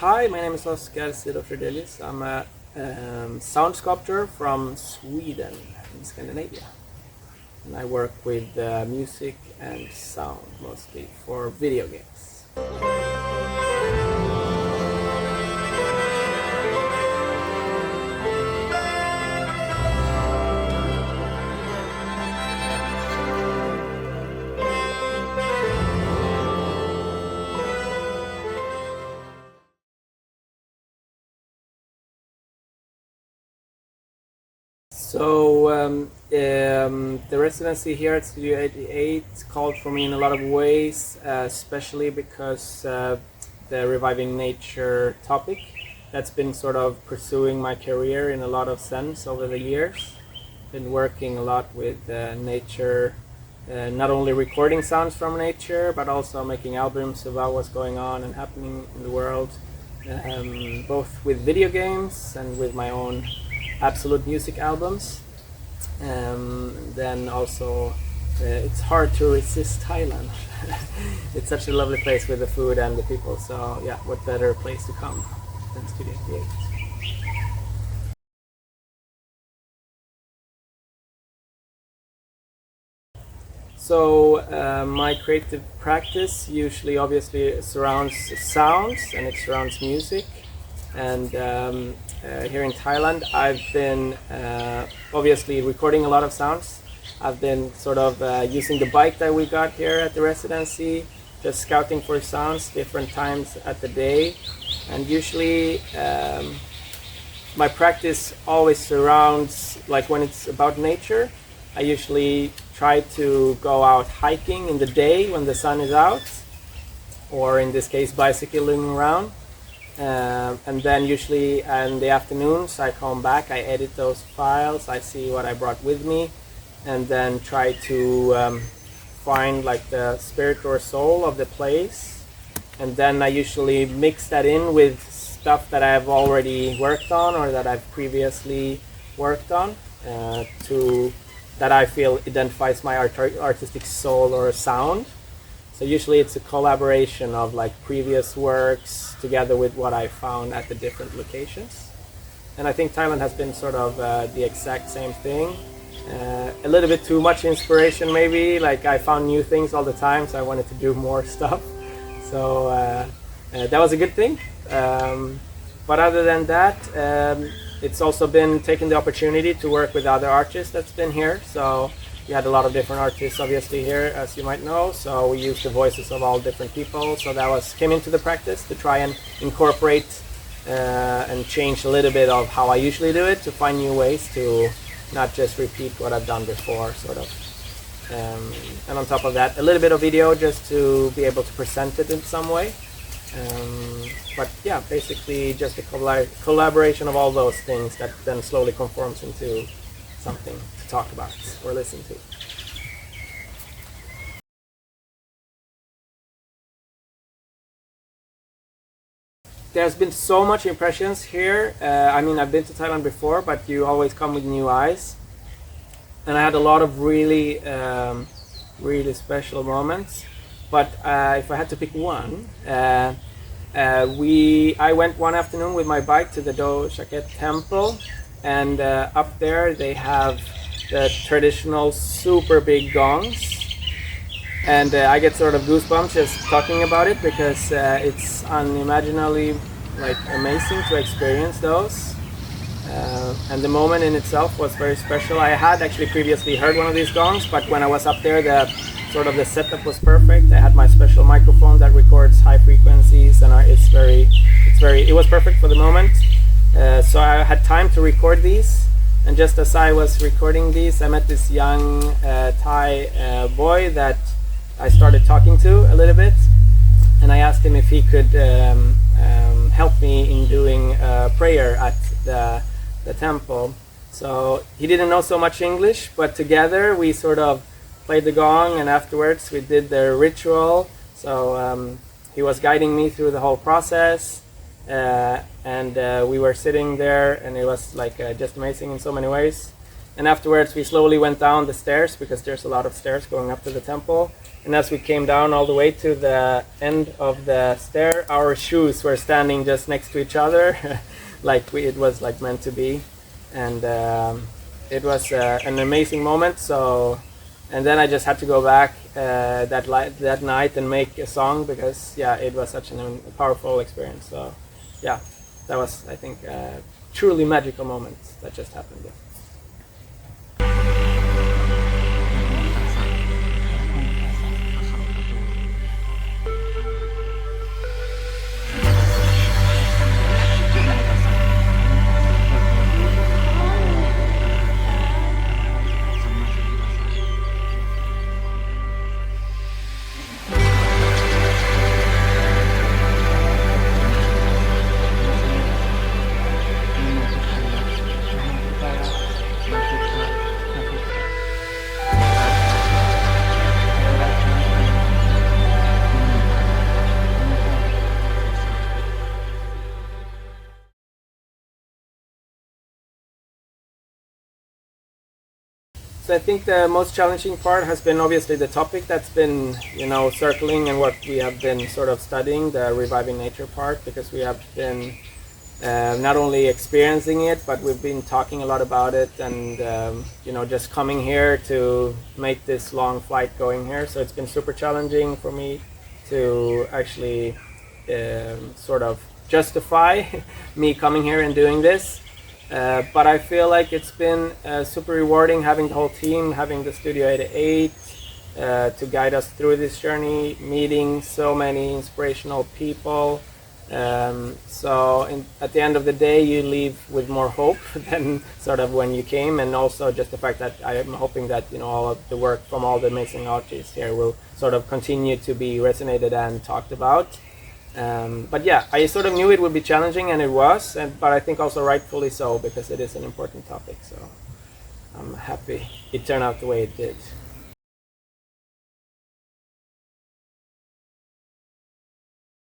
Hi, my name is Oscar Sidoff Rydelius. I'm a sound sculptor from Sweden in Scandinavia. And I work with music and sound mostly for video games. So the residency here at Studio 88 called for me in a lot of ways, especially because the reviving nature topic that's been sort of pursuing my career in a lot of sense over the years. Been working a lot with nature, not only recording sounds from nature, but also making albums about what's going on and happening in the world, both with video games and with my own absolute music albums. Then also it's hard to resist Thailand. It's such a lovely place with the food and the people, so yeah, what better place to come than Studio 88. So my creative practice usually obviously surrounds sounds and it surrounds music. And here in Thailand, I've been obviously recording a lot of sounds. I've been sort of using the bike that we got here at the residency, just scouting for sounds different times at the day. And usually my practice always surrounds, like when it's about nature, I usually try to go out hiking in the day when the sun is out, or in this case bicycling around. And then usually in the afternoons I come back, I edit those files, I see what I brought with me, and then try to find like the spirit or soul of the place. And then I usually mix that in with stuff that I've already worked on or that I've previously worked on that I feel identifies my artistic soul or sound. So usually it's a collaboration of like previous works together with what I found at the different locations. And I think Thailand has been sort of the exact same thing. A little bit too much inspiration maybe, like I found new things all the time, so I wanted to do more stuff. So that was a good thing. But other than that, it's also been taking the opportunity to work with other artists that's been here. So we had a lot of different artists obviously here, as you might know, so we used the voices of all different people, so that came into the practice to try and incorporate and change a little bit of how I usually do it, to find new ways to not just repeat what I've done before, sort of. And on top of that, a little bit of video just to be able to present it in some way. But yeah, basically just a collaboration of all those things that then slowly conforms into something to talk about or listen to. There's been so much impressions here. I mean, I've been to Thailand before, but you always come with new eyes. And I had a lot of really, really special moments. But if I had to pick one, I went one afternoon with my bike to the Do Chaket temple. And up there they have the traditional super big gongs, and I get sort of goosebumps just talking about it because it's unimaginably like amazing to experience those, and the moment in itself was very special. I had actually previously heard one of these gongs, but when I was up there, the setup was perfect. I had my special microphone that records high frequencies, and it was perfect for the moment. So I had time to record these, and just as I was recording these, I met this young Thai boy that I started talking to a little bit, and I asked him if he could help me in doing prayer at the temple. So he didn't know so much English, but together we sort of played the gong, and afterwards we did the ritual. So he was guiding me through the whole process. And we were sitting there, and it was like just amazing in so many ways. And afterwards we slowly went down the stairs, because there's a lot of stairs going up to the temple. And as we came down all the way to the end of the stair, our shoes were standing just next to each other, like it was like meant to be. And it was an amazing moment. So, and then I just had to go back that night and make a song, because yeah, it was such a powerful experience. So yeah, that was, I think, a truly magical moment that just happened. Yeah. So I think the most challenging part has been obviously the topic that's been, circling, and what we have been sort of studying, the reviving nature part, because we have been not only experiencing it, but we've been talking a lot about it, and just coming here to make this long flight going here. So it's been super challenging for me to actually sort of justify me coming here and doing this. But I feel like it's been super rewarding having the whole team, having the Studio 88 to guide us through this journey, meeting so many inspirational people. At the end of the day, you leave with more hope than sort of when you came, and also just the fact that I am hoping that all of the work from all the amazing artists here will sort of continue to be resonated and talked about. But yeah, I sort of knew it would be challenging, and it was, but I think also rightfully so, because it is an important topic. So I'm happy it turned out the way it did.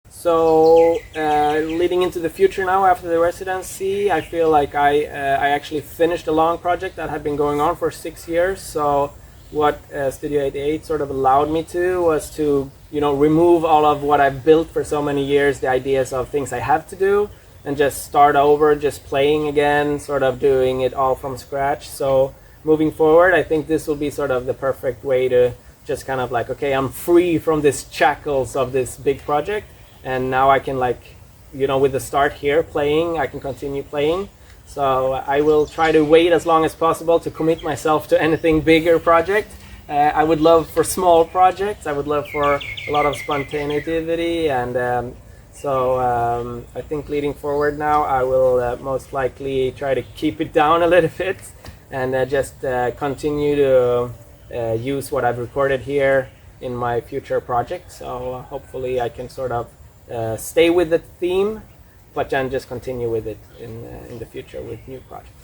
So leading into the future now, after the residency, I feel like I actually finished a long project that had been going on for 6 years. So what Studio 88 sort of allowed me to was to remove all of what I've built for so many years, the ideas of things I have to do, and just start over, just playing again, sort of doing it all from scratch. So moving forward, I think this will be sort of the perfect way to just kind of like, okay, I'm free from these shackles of this big project, and now I can with the start here playing, I can continue playing. So I will try to wait as long as possible to commit myself to anything bigger project. I would love for small projects. I would love for a lot of spontaneity, and I think leading forward now, I will most likely try to keep it down a little bit, and just continue to use what I've recorded here in my future projects. So hopefully I can sort of stay with the theme, but then just continue with it in the future with new projects.